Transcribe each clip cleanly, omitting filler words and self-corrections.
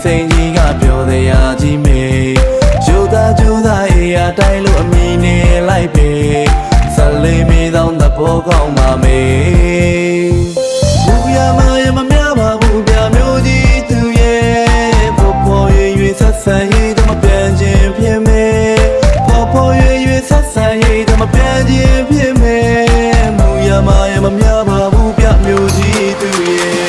စိန်ကြီးကပြောသေးရကြီးမေဂျိုသားဂျိုသားအေးရတိုင်းလို့အမီနဲ့လိုက်ပေဆက်လေးမေးသောသဘောကောင်းပါမေဘူးရမရမများပါဘူးပြမျိုးကြီးသူရဲ့ပေါ်ပေါ်ရွေဆက်ဆံရေးတော့မပြန်ခြင်းဖြစ်မေပေါ်ပေါ်ရွေဆက်ဆံရေးတော့မပြန်ခြင်းဖြစ်မေမူရမရမများပါဘူးပြမျိုးကြီးသူရဲ့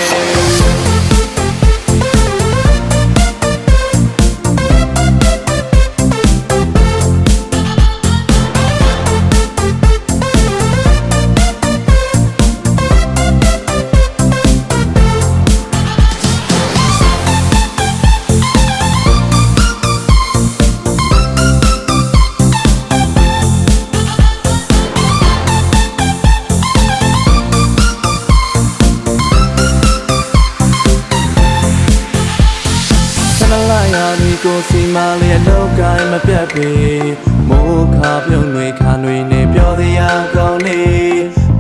ကိုစီမာလေးအလောက်ကိုင်းမပြတ်ပေမိုးခါပြုံးတွေခါတွေနဲ့ပြောသေးရကောင်းနေ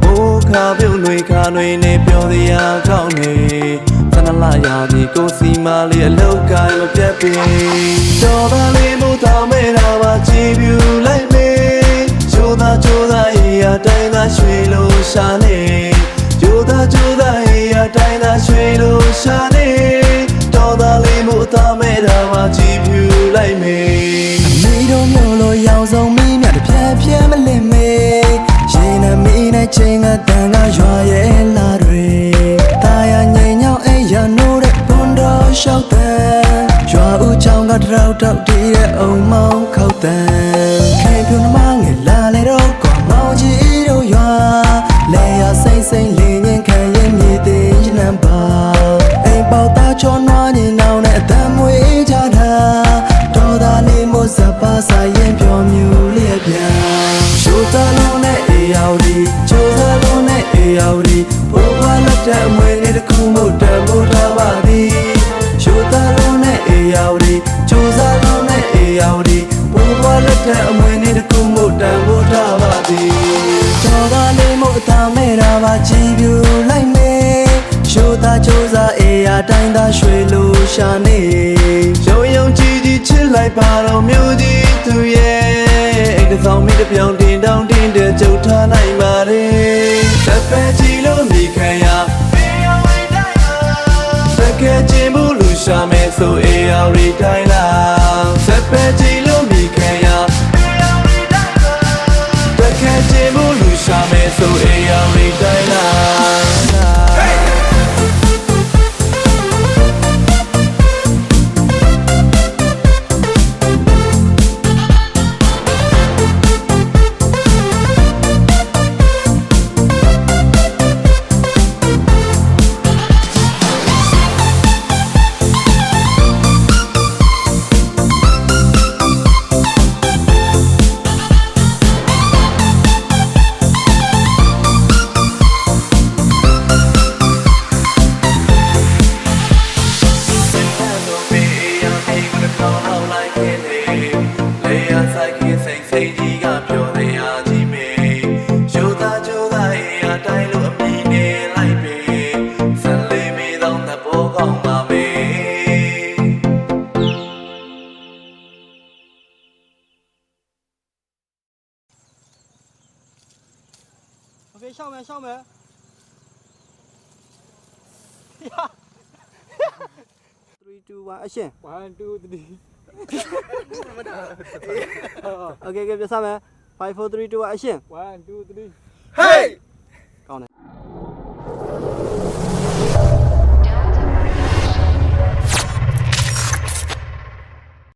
မိုးခါပြုံးတွေခါတွေနဲ့ပြောသေးရကောင်းနေသနလာရာဒီကိုစီမာလေးအလောက်ကိုင်းမပြတ်ပေတော်ပါလေးမို့တောင်းမဲ့တာပါကြည်ပြူလိုက်မေချိုးသားအေးရတိုင်းသာရွှေလို့ရှာနေချိုးသားအေးရတိုင်းသာရွှေလို့ရှာနေတော်သားလေးမို့တောင်းမဲ့တာပါကြည်ပြူလိုက်မေအမေတို့မျိုးလိုရောင်စုံမီးမြတ်တစ်ဖြဲမလင့်မေရင်နဲ့မီးနဲ့ချိန်ကတန်ကရွာရဲ့လာတွေတာယာငိမ်ညောင်းအိမ်ရနိုးတဲ့ဘွန်တော်လျှောက်တဲ့ရွာဦးချောင်းကတရောက်တောက်တည်တဲ့အုံမောင်းခောက်တဲ့ခင်ပြူနှမငယ်လာလေတော့ကွာမောင်ကြီးတို့ရွာလဲရစိမ့်လေးငင်းခံရင်မြေသေးရနံပါအိမ်ပေါသားချောနွားနေနောင်နဲ့အတမ်းမွေးကြတာတော်သားလေးမို့စပါဆိုင်ရင်ပြောမြူလေးပြချိုးသားလုံးနဲ့အေးရောက်ဒီချိုးသားလုံးနဲ့အေးရောက်ဒီဘိုးဘွားလက်ထက်မွေးလေးတစ်ခုမို့တန်ဖို့ထားပါသည်ချိုးသားလုံးနဲ့အေးရောက်ဒီချိုးသားလုံးနဲ့အေးရောက်ဒီဘိုးဘွားလက်ထက်အမွေလေးတစ်ခုမို့တန်ဖို့ထားပါသည်တော်သားလေးမို့အသာမဲ့တာပါကြည်ပြူလိုက်မေချိုးသားအေးရတိုင်းသာရွှေလို့ရှာနေရုံယုံကြည်ချစ်လိုက်ပါတော့မျိုးကြီးသူရဲ့အိမ်တစ်ဆောင်မိတစ်ပြောင်တင်တောင်းတင်တဲ့ကြုတ်ထားနိုင်ပါတယ်သက်ပဲကြည်လို့မိခံရတကယ်ချင်မှုလူရှာမယ်ဆိုအေးအောင်ရီတိုင်းလားသက်ပဲကြည်လို့မိခံရတကယ်ချင်မှုလူရှာမယ်ဆိုအေးအောင်ရီတိုင်းလားOK，上面。3, 2, 1, action！ 1, 2, 3。OK，上面。5, 4, 3, 2, 1, action！ 1, 2, 3。嘿！